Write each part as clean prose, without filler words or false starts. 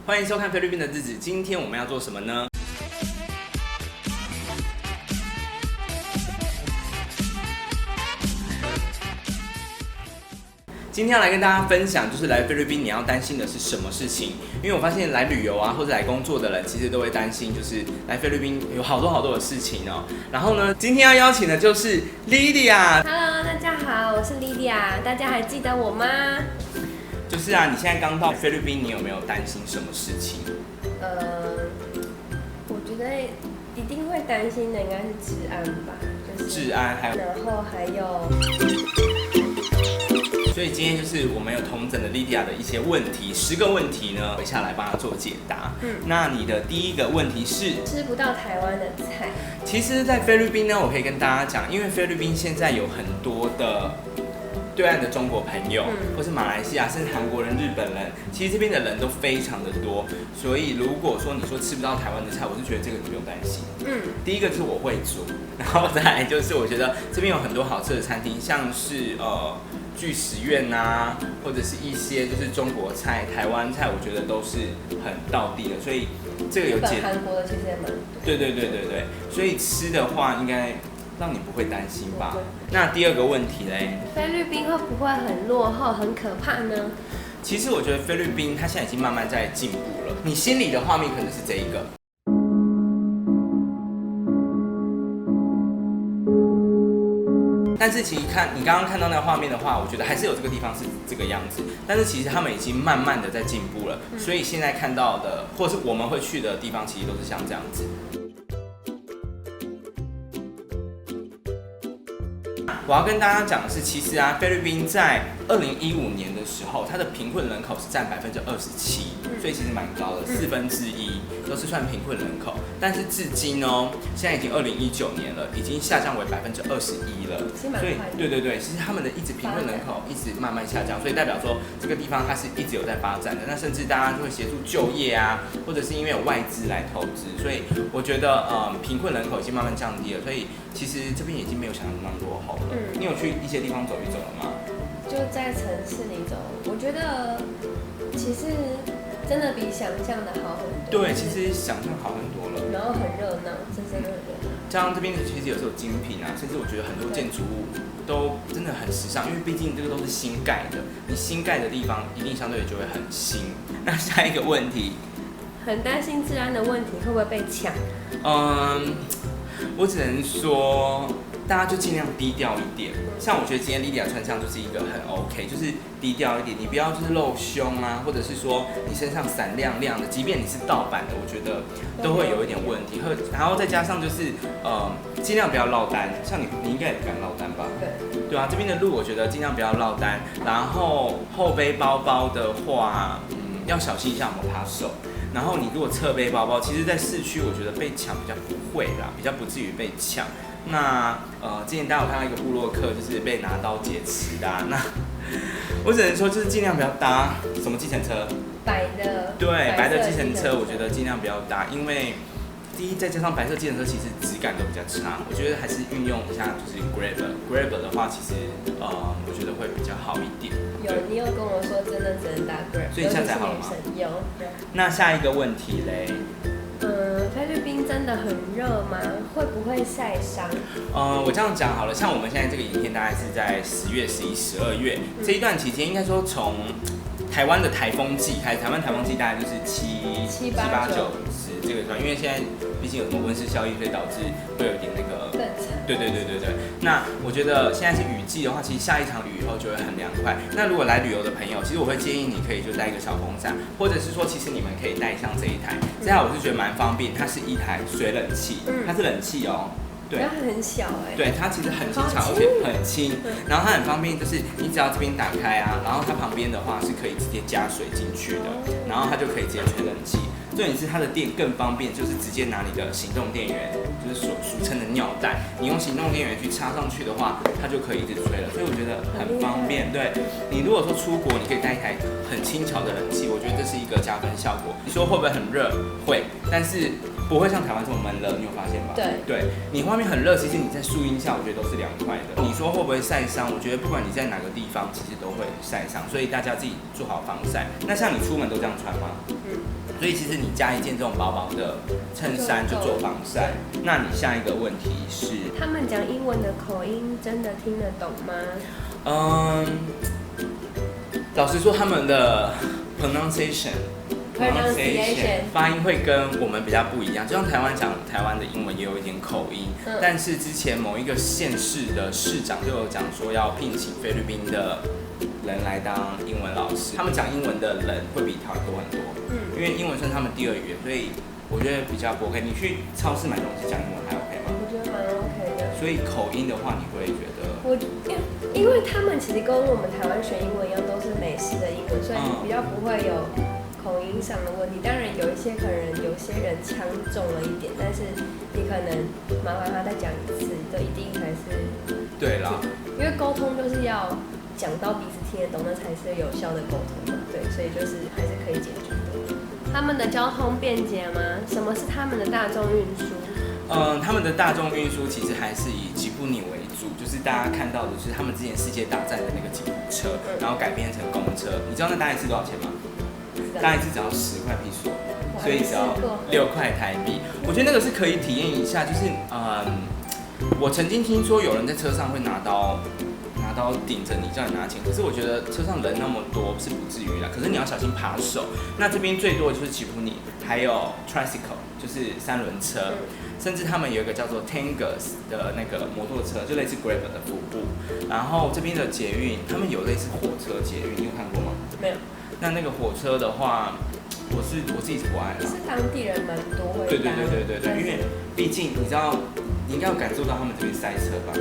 欢迎收看菲律宾的日子。今天我们要做什么呢？今天要来跟大家分享，就是来菲律宾你要担心的是什么事情？因为我发现来旅游啊，或者来工作的人，其实都会担心，就是来菲律宾有好多的事情哦。然后呢，今天要邀请的就是 Lydia。Hello， 大家好，我是 Lydia， 大家还记得我吗？就是啊，你现在刚到菲律宾，你有没有担心什么事情？我觉得一定会担心的应该是治安吧，就是治安还有，然后还有。所以今天就是我们有统整了 Lydia 的一些问题，10个问题呢，我下来帮她做解答。那你的第一个问题是吃不到台湾的菜。其实，在菲律宾呢，我可以跟大家讲，因为菲律宾现在有很多的对岸的中国朋友，或是马来西亚，甚至韩国人、日本人，其实这边的人都非常的多。所以如果说你说吃不到台湾的菜，我是觉得这个你不用担心。第一个就是我会煮，然后再来就是我觉得这边有很多好吃的餐厅，像是聚食苑啊，或者是一些就是中国菜、台湾菜，我觉得都是很道地的，所以这个有解。韩国的其实也蛮多。对，所以吃的话应该让你不会担心吧？那第二个问题嘞？菲律宾会不会很落后、很可怕呢？其实我觉得菲律宾它现在已经慢慢在进步了，你心里的画面可能是这一个。但是其实你刚刚看到那个画面的话，我觉得还是有这个地方是这个样子。但是其实他们已经慢慢的在进步了，所以现在看到的，或是我们会去的地方，其实都是像这样子。我要跟大家讲的是，其实啊，菲律宾在2015年的时候，它的贫困人口是占27%，所以其实蛮高的，1/4都是算贫困人口。但是至今哦，现在已经2019年了，已经下降为21%了。所以对，其实他们的贫困人口一直慢慢下降，所以代表说这个地方它是一直有在发展的。那甚至大家就会协助就业啊，或者是因为有外资来投资，所以我觉得贫困人口已经慢慢降低了，所以其实这边已经没有想象中那么落后了。你有去一些地方走一走了吗？就在城市里走，我觉得其实真的比想象的好很多。对，其实想象好很多了。然后很热闹，是真的很热闹。加上这边其实有时候精品啊，甚至我觉得很多建筑物都真的很时尚，因为毕竟这个都是新盖的，你新盖的地方一定相对就会很新。那下一个问题，很担心治安的问题会不会被抢？我只能说，大家就尽量低调一点。像我觉得今天 Lydia 穿上就是一个很 OK， 就是低调一点，你不要就是露胸啊，或者是说你身上闪亮亮的，即便你是盗版的，我觉得都会有一点问题。然后再加上就是尽量不要落单，像你应该也不敢落单吧？对啊，这边的路我觉得尽量不要落单。然后后背包包的话，要小心一下有没有扒手。然后你如果侧背包包，其实在市区我觉得被抢比较不会啦，比较不至于被抢。那之前大家有看到一个部落客就是被拿刀劫持的，那我只能说就是尽量不要搭什么计程车，白的计程车，我觉得尽量不要搭，因为第一再加上白色计程车其实质感都比较差，我觉得还是运用一下就是 Grab 的话，其实我觉得会比较好一点。你有跟我说真的只能搭 Grab， 所以你下载好了吗？有。那下一个问题嘞？菲律宾真的很热吗？会不会晒伤？我这样讲好了，像我们现在这个影片大概是在10月、11、12月这一段期间，应该说从台湾的台风季开始，台湾台风季大概就是7、8、9、10这个段，因为现在毕竟有什么温室效应，所以导致会有一点那个。对。那我觉得现在是雨季的话，其实下一场雨以后就会很凉快。那如果来旅游的朋友，其实我会建议你可以就带一个小风扇，或者是说其实你们可以带像这一台，这台我是觉得蛮方便，它是一台水冷气，它是冷气哦。对，它很小对，它其实很轻巧，而且很轻，然后它很方便，就是你只要这边打开啊，然后它旁边的话是可以直接加水进去的，然后它就可以直接吹冷气。重点是它的电更方便，就是直接拿你的行动电源，就是俗称的尿袋，你用行动电源去插上去的话，它就可以一直吹了，所以我觉得很方便。对，你如果说出国，你可以带一台很轻巧的冷气，我觉得这是一个加分效果。你说会不会很热？会，但是不会像台湾这么闷热，你有发现吧？对，你外面很热，其实你在树荫下，我觉得都是凉快的。你说会不会晒伤？我觉得不管你在哪个地方，其实都会晒伤，所以大家自己做好防晒。那像你出门都这样穿吗？所所以其实你加一件这种薄薄的衬衫就做防晒。那你下一个问题是，他们讲英文的口音真的听得懂吗？老实说，他们的 pronunciation 发音会跟我们比较不一样，就像台湾讲台湾的英文也有一点口音，但是之前某一个县市的市长就有讲说要聘请菲律宾的人来当英文老师，他们讲英文的人会比台湾多很多，因为英文算他们第二语言，所以我觉得比较不 OK。你去超市买东西讲英文还 OK 吗？我觉得蛮 OK 的。所以口音的话，你会觉得？因为他们其实跟我们台湾学英文一样，都是美式的英文，所以比较不会有口音上的问题。当然有一些可能有些人腔重了一点，但是你可能麻烦他再讲一次，都一定还是对啦。因为沟通就是要讲到彼此听得懂，那才是有效的沟通嘛。对，所以就是还是可以解决的。他们的交通便捷吗？什么是他们的大众运输？他们的大众运输其实还是以吉普尼为主，就是大家看到的就是他们之前世界大战的那个吉普车，然后改编成公车。你知道那大概是多少钱吗？大概是只要10块披索，所以只要6块台币。我觉得那个是可以体验一下，就是我曾经听说有人在车上会拿刀顶着你叫你拿钱，可是我觉得车上人那么多是不至于啦，可是你要小心扒手。那这边最多的就是吉普尼，还有 tricycle， 就是3轮车。甚至他们有一个叫做 Tangus 的那个摩托车，就类似 Grab 的服务。然后这边的捷运，他们有类似火车捷运，你有看过吗？没有。那个火车的话，我自己是不爱啦。是当地人蛮多会搭。对，因为毕竟你知道，你应该有感受到他们这边塞车吧？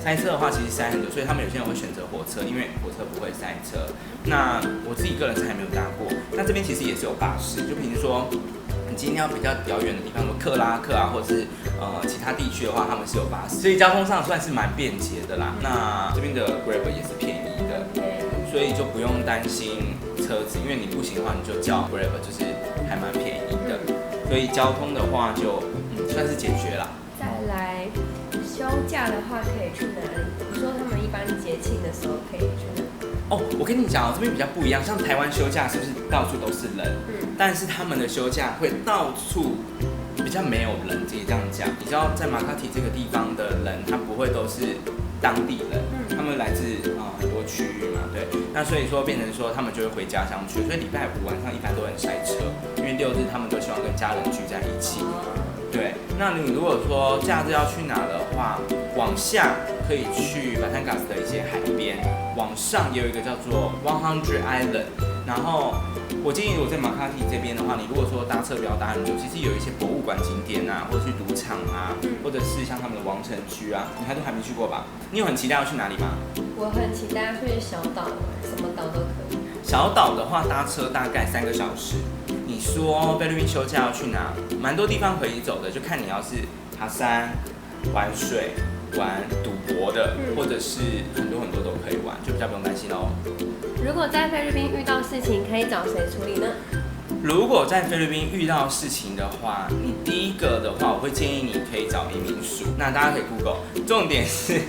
塞车的话，其实塞很多，所以他们有些人会选择火车，因为火车不会塞车。那我自己个人是还没有搭过。那这边其实也是有巴士，就比如说。你今天要比较遥远的地方，什么克拉克啊，或者是其他地区的话，他们是有巴士，所以交通上算是蛮便捷的啦。那这边的 Grab 也是便宜的，所以就不用担心车子，因为你不行的话，你就叫 Grab， 就是还蛮便宜的。所以交通的话就算是解决啦。再来休假的话可以去哪里？你说他们一般节庆的时候可以去哪里？我跟你讲这边比较不一样，像台湾休假是不是到处都是人？但是他们的休假会到处比较没有人，直接这样讲。你知道在马卡提这个地方的人，他不会都是当地人，他们来自很多区域嘛，对。那所以说变成说他们就会回家乡去，所以礼拜5晚上一般都很塞车，因为6日他们都希望跟家人聚在一起。对，那你如果说假日要去哪的话，往下可以去巴坦加斯的一些海边，往上也有一个叫做 100 Island。然后我建议，如果在马卡提这边的话，你如果说搭车不要搭很久，其实有一些博物馆景点啊，或者去赌场啊，或者是像他们的王城区啊，你都还没去过吧？你有很期待要去哪里吗？我很期待去小岛玩，什么岛都可以。小岛的话，搭车大概3个小时。你说菲律宾休假要去哪？蛮多地方可以走的，就看你要是爬山、玩水、玩赌博的，或者是很多都可以玩，就比较不用担心哦。如果在菲律宾遇到事情，可以找谁处理呢？如果在菲律宾遇到事情的话，你第一个的话，我会建议你可以找移民署。那大家可以 Google。重点是，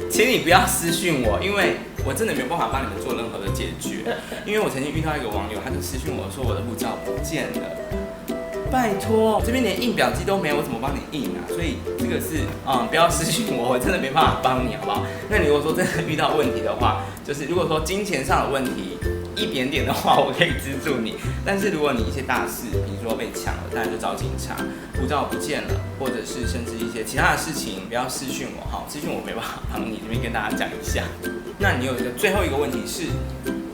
请你不要私讯我，因为我真的没有办法帮你们做任何的解决。因为我曾经遇到一个网友，他就私讯我说我的护照不见了。拜托，这边连印表机都没有，我怎么帮你印啊？所以这个是不要私讯我，我真的没办法帮你，好不好？那你如果说真的遇到问题的话，就是如果说金钱上的问题一点点的话，我可以资助你。但是如果你一些大事，比如说被抢了，当然就找警察；护照不见了，或者是甚至一些其他的事情，不要私讯我哈，私讯我没办法帮你。这边跟大家讲一下。那你有一个最后一个问题是？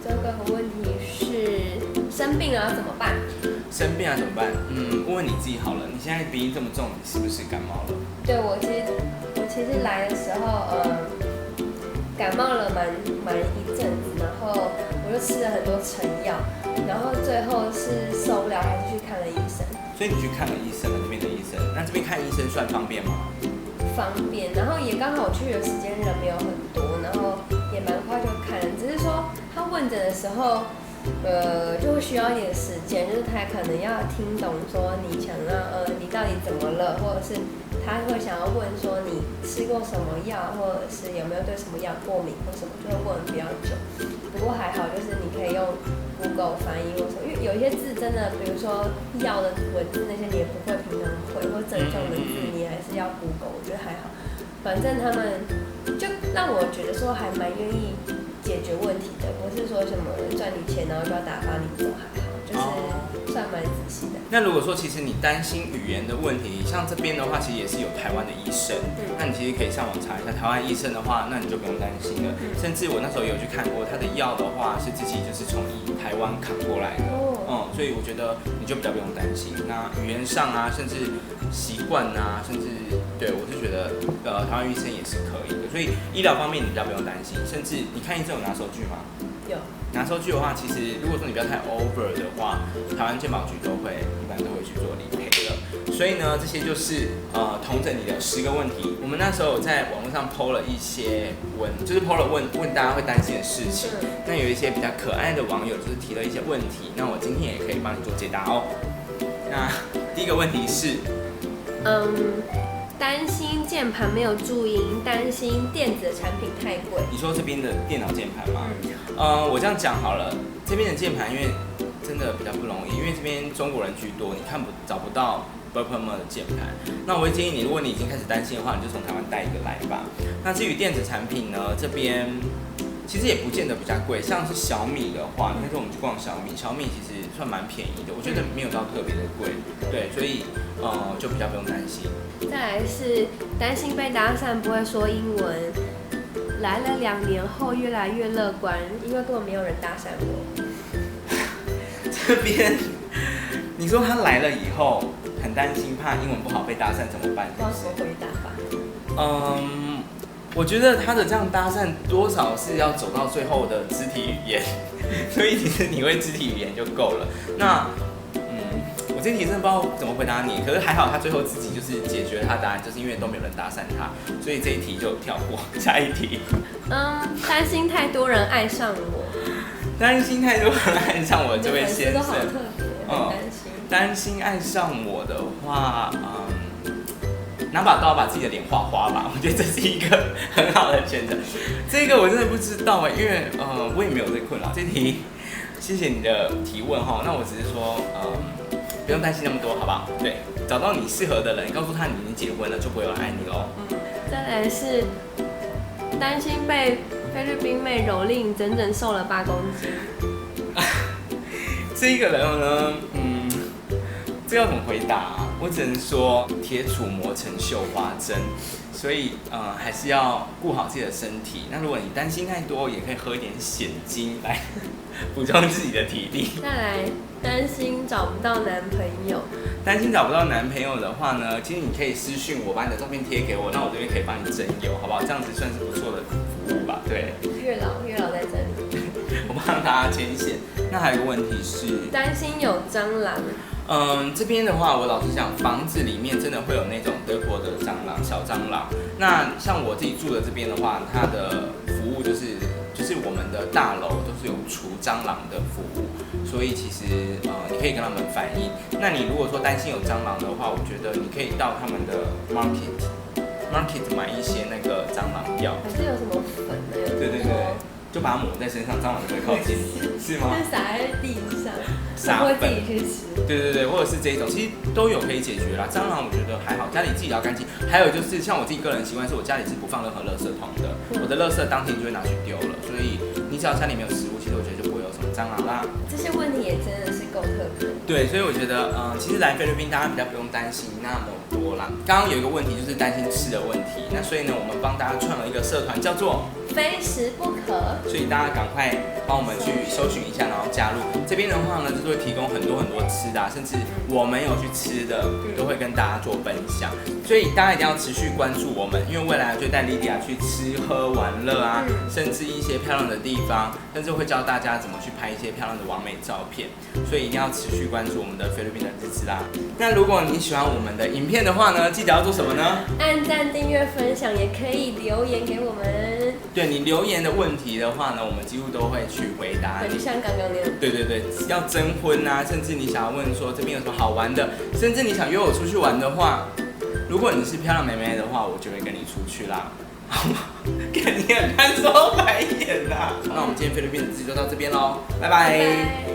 这个问题是生病了要怎么办？生病了怎么办？问问你自己好了。你现在鼻音这么重，你是不是感冒了？对，我其实来的时候，感冒了蛮一阵子，然后我就吃了很多成药，然后最后是受不了，还是去看了医生。所以你去看了医生了，这边的医生。那这边看医生算方便吗？方便，然后也刚好我去的时间人没有很多，然后也蛮快就看了，只是说他问诊的时候。就会需要一点时间，就是他可能要听懂说你想要你到底怎么了，或者是他会想要问说你吃过什么药，或者是有没有对什么药过敏或什么，就会问比较久。不过还好，就是你可以用 Google 翻译或什么，因为有一些字真的，比如说药的文字那些你也不会平常回，或症状的字你还是要 Google， 我觉得还好。反正他们就让我觉得说还蛮愿意解决问题的，不是说什么赚你钱然后就要打发你走，还好，就是算蛮仔细的。那如果说其实你担心语言的问题，像这边的话，其实也是有台湾的医生，那你其实可以上网查一下台湾医生的话，那你就不用担心了。甚至我那时候有去看过他的药的话，是自己就是从台湾扛过来的，所以我觉得你就比较不用担心。那语言上啊，甚至习惯啊，甚至对我是觉得台湾医生也是可以的，所以医疗方面你比较不用担心。甚至你看医生有拿收据吗？有。拿收据的话，其实如果说你不要太 over 的话，台湾健保局一般都会去做理赔的。所以呢，这些就是统整你的10个问题。我们那时候有在网络上 po 了一些就是 po 了问大家会担心的事情。那有一些比较可爱的网友就是提了一些问题，那我今天也可以帮你做解答哦。那第一个问题是，担心键盘没有注音，担心电子的产品太贵。你说这边的电脑键盘吗？我这样讲好了，这边的键盘因为真的比较不容易，因为这边中国人居多，你找不到 Burplemer 的键盘。那我会建议你，如果你已经开始担心的话，你就从台湾带一个来吧。那至于电子产品呢，这边其实也不见得比较贵，像是小米的话，那时候我们去逛小米其实算蛮便宜的，我觉得没有到特别的贵，对，所以就比较不用担心。再来是担心被搭讪不会说英文，来了2年后越来越乐观，因为根本没有人搭讪我。这边你说他来了以后很担心，怕英文不好被搭讪怎么办？不知道怎么回答吧。我觉得他的这样搭讪多少是要走到最后的肢体语言，所以其实你会肢体语言就够了。那我这题真的不知道怎么回答你，可是还好他最后自己就是解决了他答案，就是因为都没有人搭讪他，所以这一题就跳过。下一题。担心太多人爱上我。担心太多人爱上我这位先生。都好特别，很担心。担心爱上我的话，拿把刀把自己的脸划花吧，我觉得这是一个很好的选择。这个我真的不知道因为我也没有这困扰。这题谢谢你的提问哈，那我只是说不用担心那么多，好不好？对，找到你适合的人，告诉他你已经结婚了，就不会有人爱你喽。再来是担心被菲律宾妹蹂躏，整整瘦了8公斤。这个人呢，这要怎么回答啊？我只能说铁杵磨成绣花针，所以还是要顾好自己的身体。那如果你担心太多，也可以喝一点鲜精来补充自己的体力。再来担心找不到男朋友。担心找不到男朋友的话呢，其实你可以私讯我，把你的照片贴给我，那我这边可以帮你征友，好不好？这样子算是不错的服务吧？对。月老在这里。我帮大家牵线。那还有一个问题是，担心有蟑螂。这边的话，我老实讲，房子里面真的会有那种德国的蟑螂、小蟑螂。那像我自己住的这边的话，它的服务就是我们的大楼都是有除蟑螂的服务，所以其实你可以跟他们反映。那你如果说担心有蟑螂的话，我觉得你可以到他们的 market 买一些那个蟑螂药。还是有什么粉呢？对，就把它抹在身上，蟑螂就会靠近你，是吗？就撒在地上，撒粉，会自己去吃。对，或者是这一种，其实都有可以解决啦。蟑螂我觉得还好，家里自己要干净。还有就是像我自己个人习惯，是我家里是不放任何垃圾桶的，我的垃圾当天就会拿去丢了。所以你只要家里没有食物，其实我觉得就不会有什么蟑螂啦。这些问题也真的是够特别。对，所以我觉得其实来菲律宾大家比较不用担心那么多啦。刚刚有一个问题就是担心吃的问题，那所以呢，我们帮大家创了一个社团，叫做非食不可，所以大家赶快帮我们去搜寻一下，然后加入。这边的话呢，就是会提供很多吃的甚至我们有去吃的，都会跟大家做分享。所以大家一定要持续关注我们，因为未来就带莉迪亚去吃喝玩乐啊，甚至一些漂亮的地方，甚至会教大家怎么去拍一些漂亮的完美照片。所以一定要持续关注我们的菲律宾的日子啦。那如果你喜欢我们的影片的话呢，记得要做什么呢？按赞、订阅、分享，也可以留言给我们。对，你留言的问题的话呢，我们几乎都会去回答你。就像刚刚那样。对，要征婚啊，甚至你想要问说这边有什么好玩的，甚至你想约我出去玩的话，如果你是漂亮妹妹的话，我就会跟你出去啦。看你很难说白眼啦。那我们今天菲律宾的日子就到这边喽，拜拜。